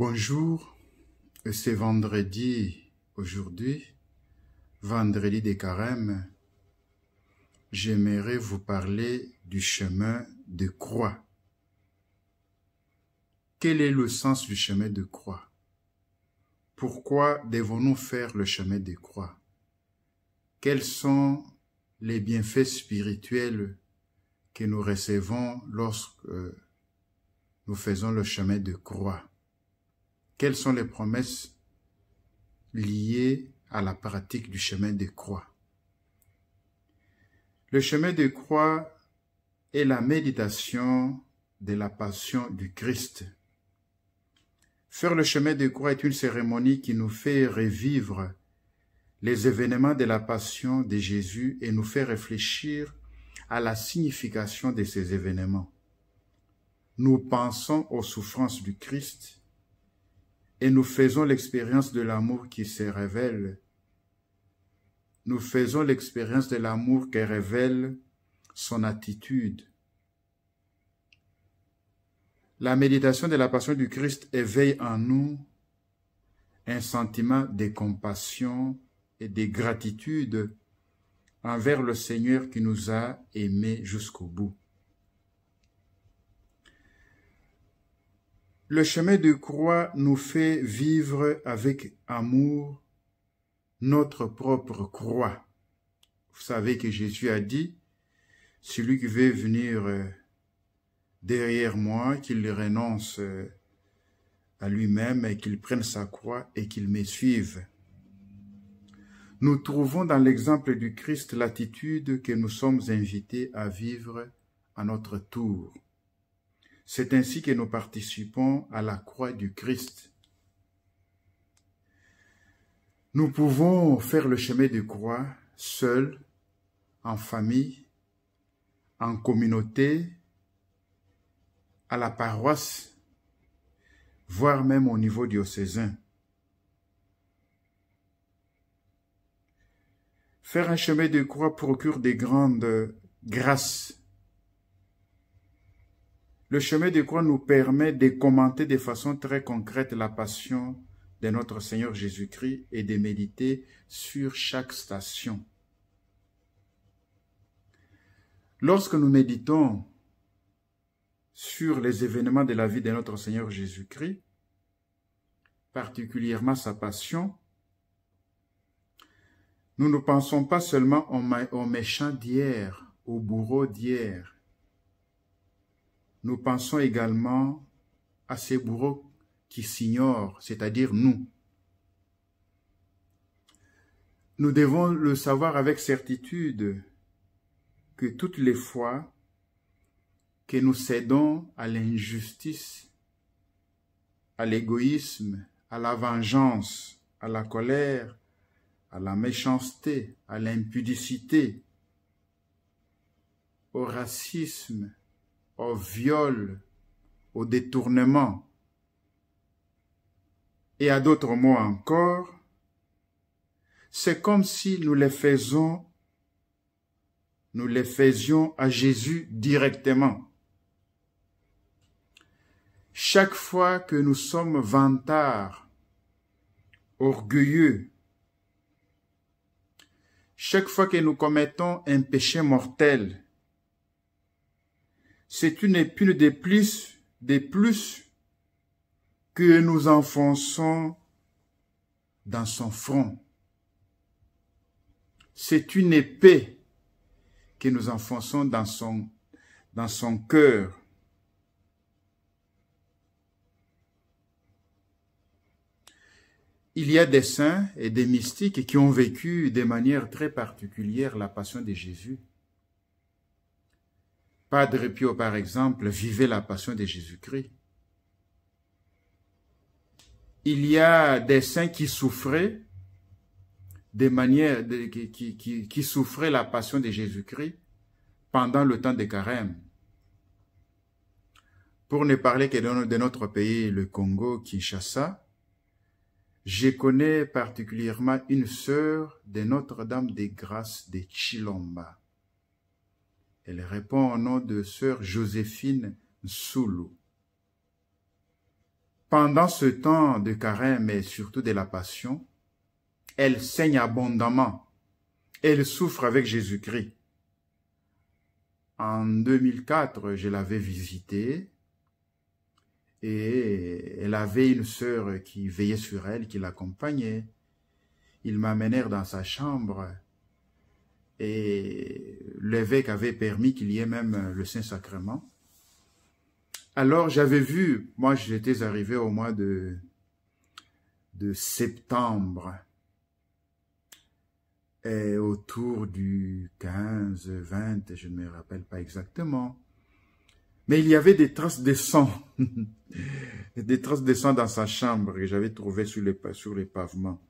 Bonjour, c'est vendredi aujourd'hui, vendredi des Carême. J'aimerais vous parler du chemin de croix. Quel est le sens du chemin de croix? Pourquoi devons-nous faire le chemin de croix? Quels sont les bienfaits spirituels que nous recevons lorsque nous faisons le chemin de croix? Quelles sont les promesses liées à la pratique du chemin de croix? Le chemin de croix est la méditation de la passion du Christ. Faire le chemin de croix est une cérémonie qui nous fait revivre les événements de la passion de Jésus et nous fait réfléchir à la signification de ces événements. Nous pensons aux souffrances du Christ et nous faisons l'expérience de l'amour qui se révèle. Nous faisons l'expérience de l'amour qui révèle son attitude. La méditation de la passion du Christ éveille en nous un sentiment de compassion et de gratitude envers le Seigneur qui nous a aimés jusqu'au bout. Le chemin de croix nous fait vivre avec amour notre propre croix. Vous savez que Jésus a dit, « Celui qui veut venir derrière moi, qu'il renonce à lui-même et qu'il prenne sa croix et qu'il me suive. » Nous trouvons dans l'exemple du Christ l'attitude que nous sommes invités à vivre à notre tour. C'est ainsi que nous participons à la croix du Christ. Nous pouvons faire le chemin de croix seuls, en famille, en communauté, à la paroisse, voire même au niveau diocésain. Faire un chemin de croix procure des grandes grâces. Le chemin de croix nous permet de commenter de façon très concrète la passion de notre Seigneur Jésus-Christ et de méditer sur chaque station. Lorsque nous méditons sur les événements de la vie de notre Seigneur Jésus-Christ, particulièrement sa passion, nous ne pensons pas seulement aux méchants d'hier, aux bourreaux d'hier. Nous pensons également à ces bourreaux qui s'ignorent, c'est-à-dire nous. Nous devons le savoir avec certitude que toutes les fois que nous cédons à l'injustice, à l'égoïsme, à la vengeance, à la colère, à la méchanceté, à l'impudicité, au racisme, au viol, au détournement, et à d'autres mots encore, c'est comme si nous les faisions à Jésus directement. Chaque fois que nous sommes vantards, orgueilleux, chaque fois que nous commettons un péché mortel, c'est une épine de plus que nous enfonçons dans son front. C'est une épée que nous enfonçons dans son cœur. Il y a des saints et des mystiques qui ont vécu de manière très particulière la passion de Jésus. Padre Pio, par exemple, vivait la passion de Jésus-Christ. Il y a des saints qui souffraient qui souffraient la passion de Jésus-Christ pendant le temps des Carême. Pour ne parler que de notre pays, le Congo, Kinshasa, je connais particulièrement une sœur de Notre-Dame des Grâces de Chilomba. Elle répond au nom de sœur Joséphine Nsoulou. pendant ce temps de carême et surtout de la passion, elle saigne abondamment. Elle souffre avec Jésus-Christ. En 2004, je l'avais visitée et elle avait une sœur qui veillait sur elle, qui l'accompagnait. Ils m'amenèrent dans sa chambre et l'évêque avait permis qu'il y ait même le Saint-Sacrement. Alors j'avais vu, moi j'étais arrivé au mois de septembre, et autour du 15, 20, je ne me rappelle pas exactement. Mais il y avait des traces de sang, des traces de sang dans sa chambre que j'avais trouvées sur les pavements.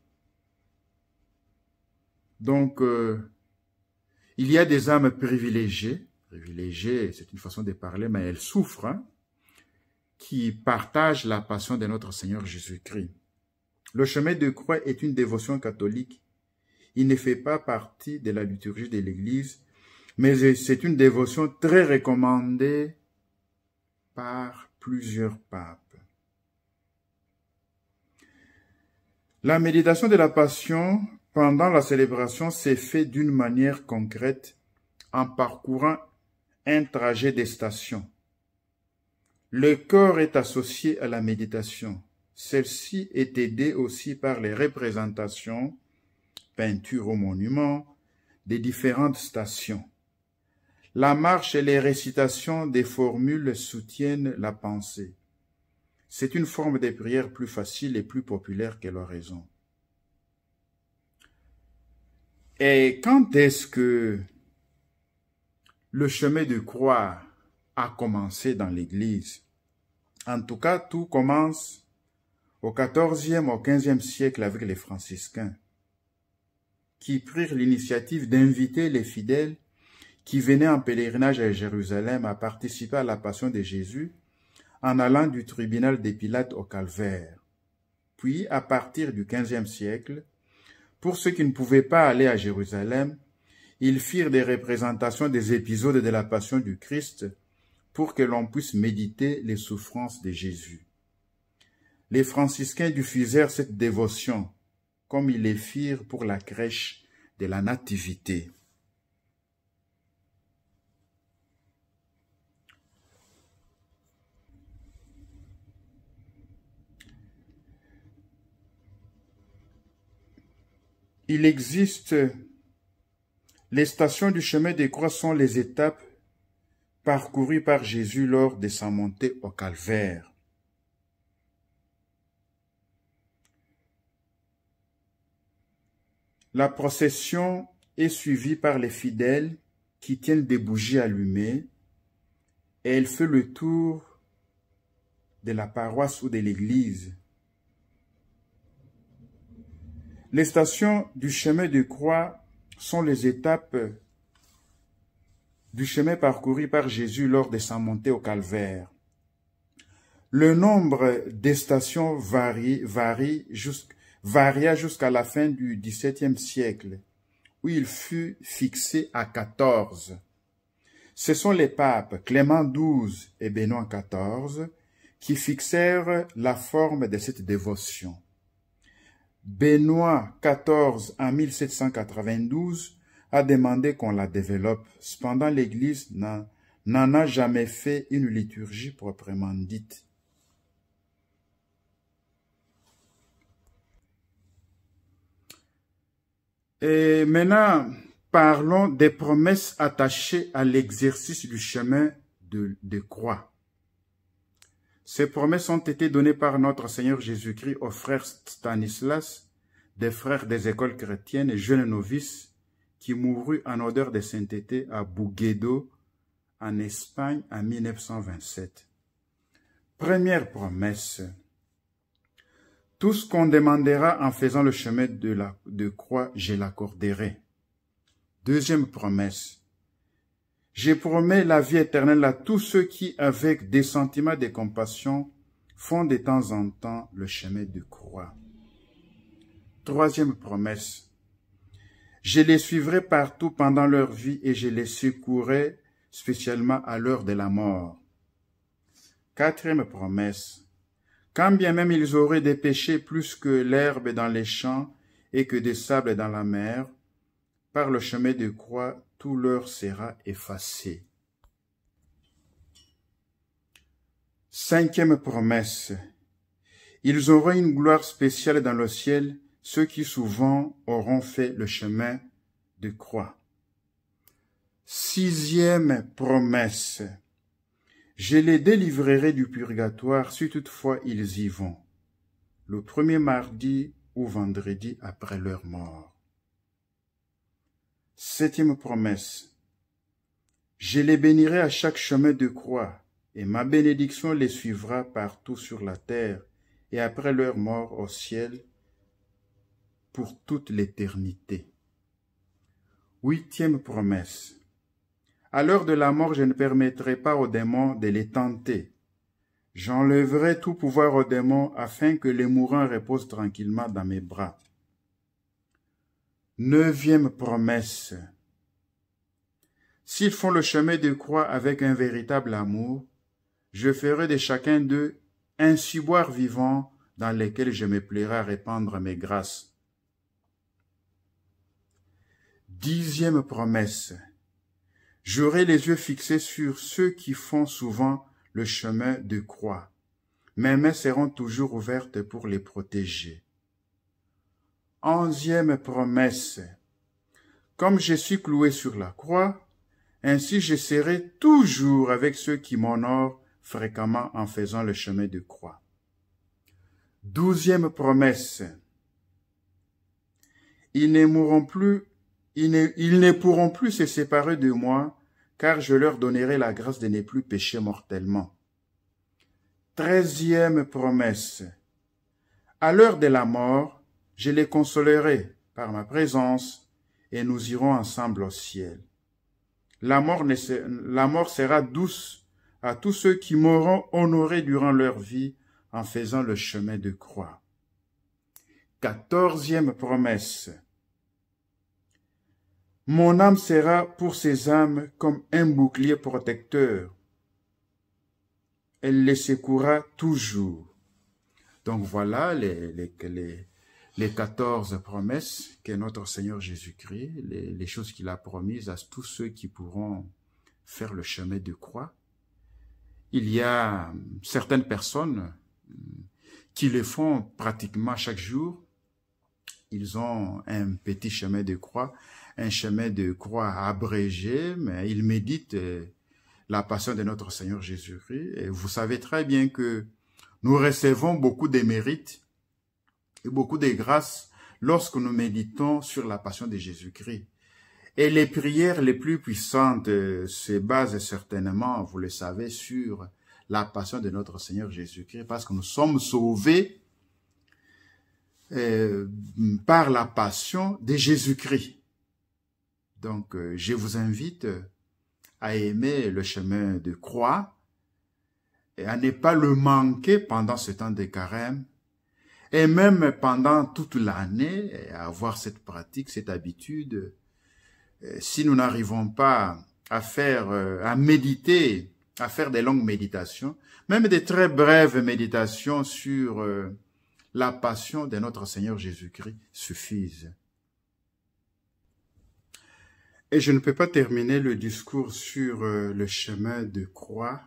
Donc, il y a des âmes privilégiées, c'est une façon de parler, mais elles souffrent, hein, qui partagent la passion de notre Seigneur Jésus-Christ. Le chemin de croix est une dévotion catholique. Il ne fait pas partie de la liturgie de l'Église, mais c'est une dévotion très recommandée par plusieurs papes. La méditation de la Passion pendant la célébration s'est faite d'une manière concrète en parcourant un trajet des stations. Le corps est associé à la méditation. Celle-ci est aidée aussi par les représentations, peintures aux monuments, des différentes stations. La marche et les récitations des formules soutiennent la pensée. C'est une forme de prière plus facile et plus populaire que l'oraison. Et quand est-ce que le chemin de croix a commencé dans l'Église? En tout cas, tout commence au XIVe, au XVe siècle avec les franciscains, qui prirent l'initiative d'inviter les fidèles qui venaient en pèlerinage à Jérusalem à participer à la passion de Jésus en allant du tribunal des Pilates au calvaire. Puis, à partir du XVe siècle, pour ceux qui ne pouvaient pas aller à Jérusalem, ils firent des représentations des épisodes de la passion du Christ pour que l'on puisse méditer les souffrances de Jésus. Les franciscains diffusèrent cette dévotion, comme ils les firent pour la crèche de la Nativité. Il existe, les stations du chemin de croix sont les étapes parcourues par Jésus lors de sa montée au calvaire. La procession est suivie par les fidèles qui tiennent des bougies allumées et elle fait le tour de la paroisse ou de l'église. Les stations du chemin de croix sont les étapes du chemin parcouru par Jésus lors de sa montée au calvaire. Le nombre des stations varia jusqu'à la fin du XVIIe siècle, où il fut fixé à 14. Ce sont les papes Clément XII et Benoît XIV qui fixèrent la forme de cette dévotion. Benoît XIV, en 1792, a demandé qu'on la développe. Cependant, l'Église n'en a jamais fait une liturgie proprement dite. Et maintenant, parlons des promesses attachées à l'exercice du chemin de croix. Ces promesses ont été données par notre Seigneur Jésus-Christ aux frères Stanislas, des frères des écoles chrétiennes et jeunes novices, qui mourut en odeur de sainteté à Bouguedo, en Espagne, en 1927. Première promesse. Tout ce qu'on demandera en faisant le chemin de croix, je l'accorderai. Deuxième promesse. Je promets la vie éternelle à tous ceux qui, avec des sentiments de compassion, font de temps en temps le chemin de croix. Troisième promesse. Je les suivrai partout pendant leur vie et je les secourrai spécialement à l'heure de la mort. Quatrième promesse. Quand bien même ils auraient des péchés plus que l'herbe dans les champs et que des sables dans la mer, par le chemin de croix, tout leur sera effacé. Cinquième promesse. Ils auront une gloire spéciale dans le ciel, ceux qui souvent auront fait le chemin de croix. Sixième promesse. Je les délivrerai du purgatoire si toutefois ils y vont, le premier mardi ou vendredi après leur mort. Septième promesse. Je les bénirai à chaque chemin de croix, et ma bénédiction les suivra partout sur la terre, et après leur mort au ciel, pour toute l'éternité. Huitième promesse. À l'heure de la mort, je ne permettrai pas aux démons de les tenter. J'enlèverai tout pouvoir aux démons afin que les mourants reposent tranquillement dans mes bras. Neuvième promesse. S'ils font le chemin de croix avec un véritable amour, je ferai de chacun d'eux un ciboire vivant dans lequel je me plairai à répandre mes grâces. Dixième promesse. J'aurai les yeux fixés sur ceux qui font souvent le chemin de croix. Mes mains seront toujours ouvertes pour les protéger. Onzième promesse. Comme je suis cloué sur la croix, ainsi je serai toujours avec ceux qui m'honorent fréquemment en faisant le chemin de croix. Douzième promesse. Ils ne pourront plus se séparer de moi, car je leur donnerai la grâce de ne plus pécher mortellement. Treizième promesse. À l'heure de la mort, je les consolerai par ma présence et nous irons ensemble au ciel. La mort sera douce à tous ceux qui m'auront honoré durant leur vie en faisant le chemin de croix. Quatorzième promesse. Mon âme sera pour ces âmes comme un bouclier protecteur. Elle les secourra toujours. Donc voilà les 14 promesses que notre Seigneur Jésus-Christ, les choses qu'il a promises à tous ceux qui pourront faire le chemin de croix. Il y a certaines personnes qui le font pratiquement chaque jour. Ils ont un petit chemin de croix, un chemin de croix abrégé, mais ils méditent la passion de notre Seigneur Jésus-Christ. Et vous savez très bien que nous recevons beaucoup de mérites et beaucoup de grâces lorsque nous méditons sur la passion de Jésus-Christ. Et les prières les plus puissantes se basent certainement, vous le savez, sur la passion de notre Seigneur Jésus-Christ, parce que nous sommes sauvés par la passion de Jésus-Christ. Donc, je vous invite à aimer le chemin de croix et à ne pas le manquer pendant ce temps de carême et même pendant toute l'année, à avoir cette pratique, cette habitude. Si nous n'arrivons pas à méditer, à faire des longues méditations, même des très brèves méditations sur la passion de notre Seigneur Jésus-Christ suffisent. Et je ne peux pas terminer le discours sur le chemin de croix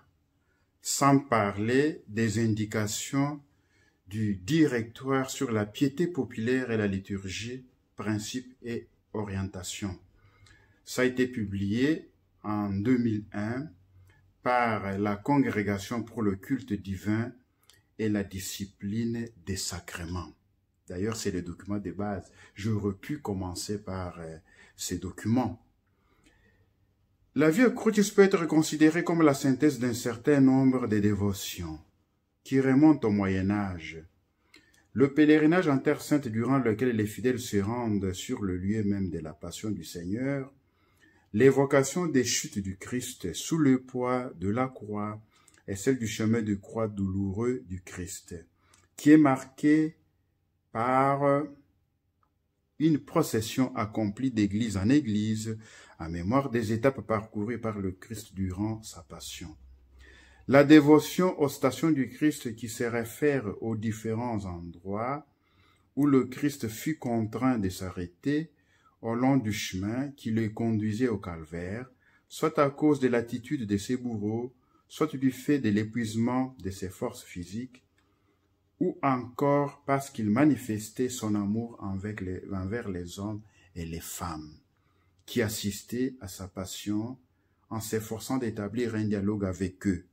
sans parler des indications du directoire sur la piété populaire et la liturgie, principes et orientations. Ça a été publié en 2001 par la Congrégation pour le culte divin et la discipline des sacrements. D'ailleurs, c'est le document de base. J'aurais pu commencer par ces documents. La Via Crucis peut être considérée comme la synthèse d'un certain nombre de dévotions qui remontent au Moyen-Âge. Le pèlerinage en Terre Sainte durant lequel les fidèles se rendent sur le lieu même de la Passion du Seigneur, l'évocation des chutes du Christ sous le poids de la croix et celle du chemin de croix douloureux du Christ, qui est marquée par une procession accomplie d'église en église, en mémoire des étapes parcourues par le Christ durant sa passion. La dévotion aux stations du Christ qui se réfère aux différents endroits où le Christ fut contraint de s'arrêter au long du chemin qui le conduisait au calvaire, soit à cause de l'attitude de ses bourreaux, soit du fait de l'épuisement de ses forces physiques, ou encore parce qu'il manifestait son amour envers les hommes et les femmes, qui assistaient à sa passion en s'efforçant d'établir un dialogue avec eux.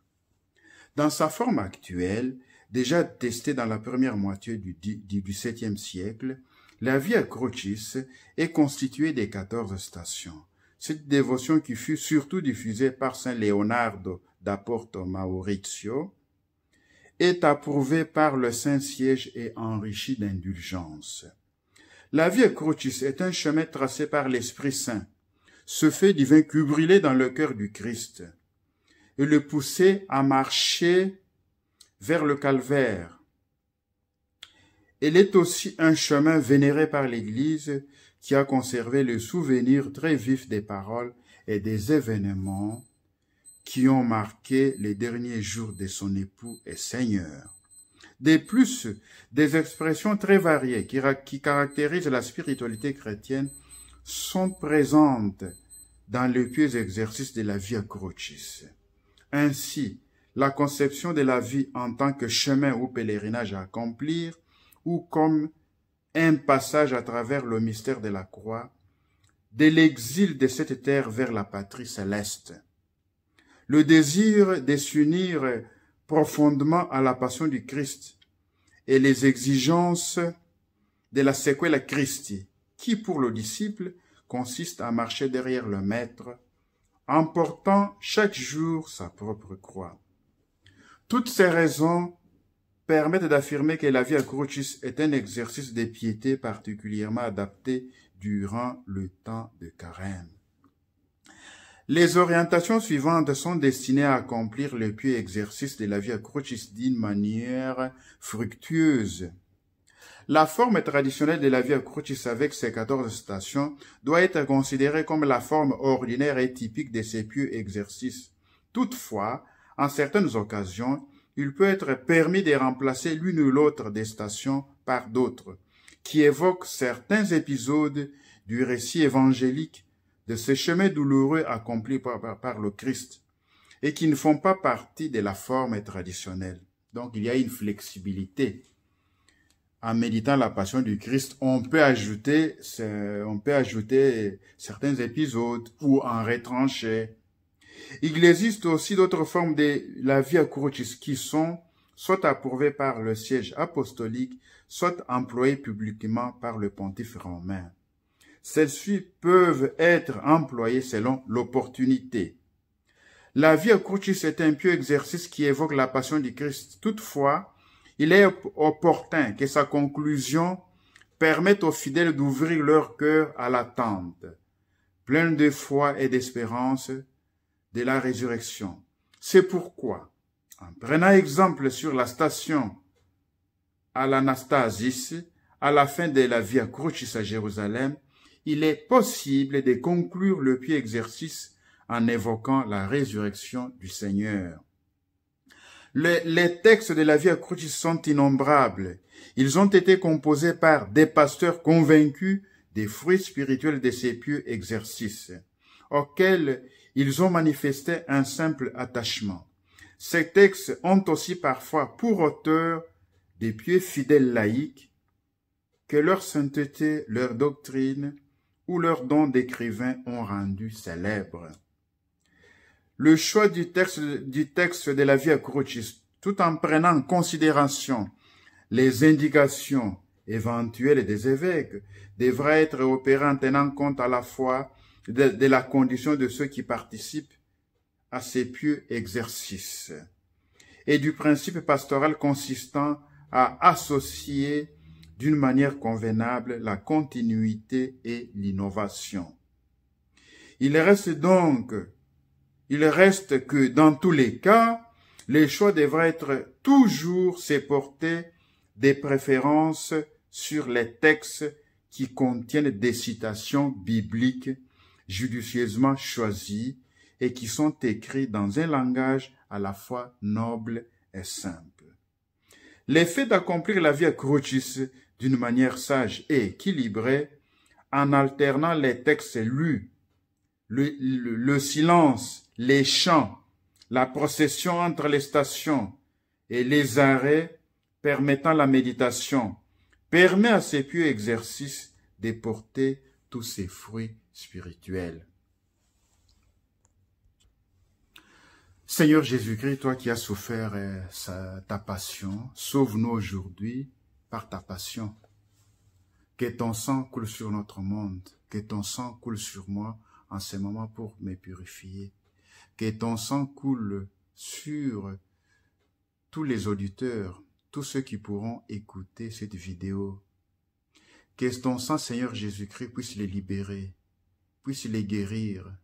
Dans sa forme actuelle, déjà testée dans la première moitié du XVIIe siècle, la Via Crucis est constituée des 14 stations. Cette dévotion qui fut surtout diffusée par saint Leonardo da Porto Maurizio est approuvée par le Saint-Siège et enrichie d'indulgences. La Via Crucis est un chemin tracé par l'Esprit Saint, ce fait divin qui brûlait dans le cœur du Christ, et le poussait à marcher vers le calvaire. Elle est aussi un chemin vénéré par l'Église qui a conservé le souvenir très vif des paroles et des événements qui ont marqué les derniers jours de son époux et Seigneur. De plus, des expressions très variées qui caractérisent la spiritualité chrétienne sont présentes dans le pieux exercice de la Via Crucis. Ainsi, la conception de la vie en tant que chemin ou pèlerinage à accomplir, ou comme un passage à travers le mystère de la croix, de l'exil de cette terre vers la patrie céleste. Le désir de s'unir profondément à la passion du Christ et les exigences de la sequela Christi, qui pour le disciple consiste à marcher derrière le Maître, en portant chaque jour sa propre croix. Toutes ces raisons permettent d'affirmer que la Via Crucis est un exercice de piété particulièrement adapté durant le temps de carême. Les orientations suivantes sont destinées à accomplir le pieux exercice de la Via Crucis d'une manière fructueuse. La forme traditionnelle de la Via Crucis avec ses 14 stations doit être considérée comme la forme ordinaire et typique de ces pieux exercices. Toutefois, en certaines occasions, il peut être permis de remplacer l'une ou l'autre des stations par d'autres, qui évoquent certains épisodes du récit évangélique de ce chemin douloureux accompli par le Christ, et qui ne font pas partie de la forme traditionnelle. Donc il y a une flexibilité. En méditant la passion du Christ, on peut ajouter certains épisodes ou en retrancher. Il existe aussi d'autres formes de la Via Crucis qui sont soit approuvées par le siège apostolique, soit employées publiquement par le pontife romain. Celles-ci peuvent être employées selon l'opportunité. La Via Crucis est un pieux exercice qui évoque la passion du Christ. Toutefois, il est opportun que sa conclusion permette aux fidèles d'ouvrir leur cœur à l'attente, plein de foi et d'espérance de la résurrection. C'est pourquoi, en prenant exemple sur la station à l'Anastasis, à la fin de la Via Crucis à Jérusalem, il est possible de conclure le pieux exercice en évoquant la résurrection du Seigneur. Les textes de la Via Crucis sont innombrables. Ils ont été composés par des pasteurs convaincus des fruits spirituels de ces pieux exercices, auxquels ils ont manifesté un simple attachement. Ces textes ont aussi parfois pour auteur des pieux fidèles laïcs que leur sainteté, leur doctrine ou leur don d'écrivain ont rendu célèbres. Le choix du texte de la Via Crucis, tout en prenant en considération les indications éventuelles des évêques, devra être opéré en tenant compte à la fois de la condition de ceux qui participent à ces pieux exercices et du principe pastoral consistant à associer d'une manière convenable la continuité et l'innovation. Il reste que dans tous les cas, les choix devraient être toujours se porter des préférences sur les textes qui contiennent des citations bibliques judicieusement choisies et qui sont écrits dans un langage à la fois noble et simple. L'effet d'accomplir la Via Crucis d'une manière sage et équilibrée, en alternant les textes lus, le silence, les chants, la procession entre les stations et les arrêts permettant la méditation, permet à ces pieux exercices de porter tous ses fruits spirituels. Seigneur Jésus-Christ, toi qui as souffert ta passion, sauve-nous aujourd'hui par ta passion. Que ton sang coule sur notre monde, que ton sang coule sur moi en ce moment pour me purifier. Que ton sang coule sur tous les auditeurs, tous ceux qui pourront écouter cette vidéo. Que ton sang, Seigneur Jésus-Christ, puisse les libérer, puisse les guérir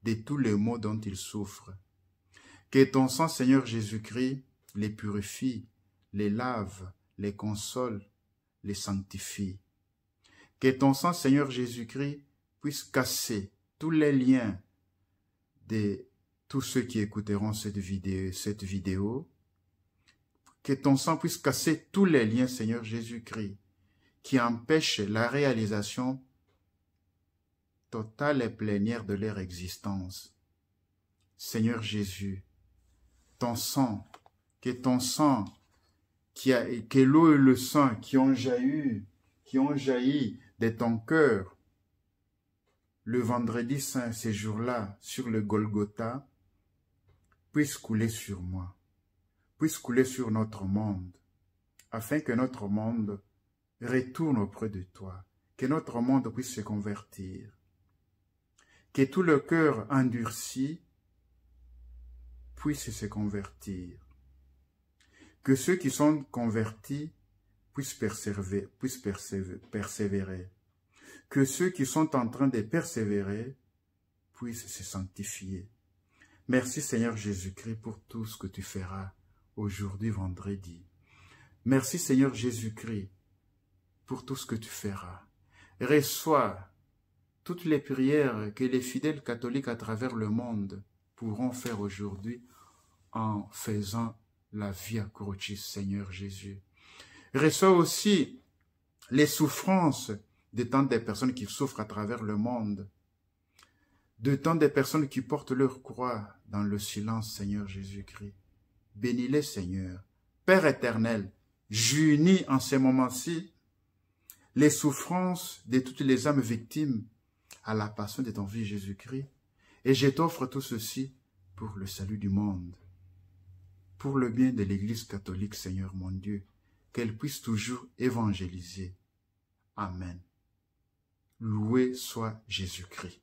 de tous les maux dont ils souffrent. Que ton sang, Seigneur Jésus-Christ, les purifie, les lave, les console, les sanctifie. Que ton sang, Seigneur Jésus-Christ, puisse casser tous les liens de tous ceux qui écouteront cette vidéo. Que ton sang puisse casser tous les liens, Seigneur Jésus-Christ, qui empêchent la réalisation totale et plénière de leur existence. Seigneur Jésus, ton sang, que ton sang, que l'eau et le sang qui ont jailli de ton cœur, le vendredi saint, ces jours-là, sur le Golgotha, puisse couler sur moi, puisse couler sur notre monde, afin que notre monde retourne auprès de toi, que notre monde puisse se convertir, que tout le cœur endurci puisse se convertir, que ceux qui sont convertis puissent persévérer, que ceux qui sont en train de persévérer puissent se sanctifier. Merci Seigneur Jésus-Christ pour tout ce que tu feras aujourd'hui vendredi. Merci Seigneur Jésus-Christ pour tout ce que tu feras. Reçois toutes les prières que les fidèles catholiques à travers le monde pourront faire aujourd'hui en faisant la Via Crucis, Seigneur Jésus. Reçois aussi les souffrances de tant de personnes qui souffrent à travers le monde, de tant de personnes qui portent leur croix dans le silence, Seigneur Jésus-Christ. Bénis-les, Seigneur. Père éternel, j'unis en ces moments-ci les souffrances de toutes les âmes victimes à la passion de ton Fils Jésus-Christ, et je t'offre tout ceci pour le salut du monde, pour le bien de l'Église catholique, Seigneur mon Dieu, qu'elle puisse toujours évangéliser. Amen. Loué soit Jésus-Christ.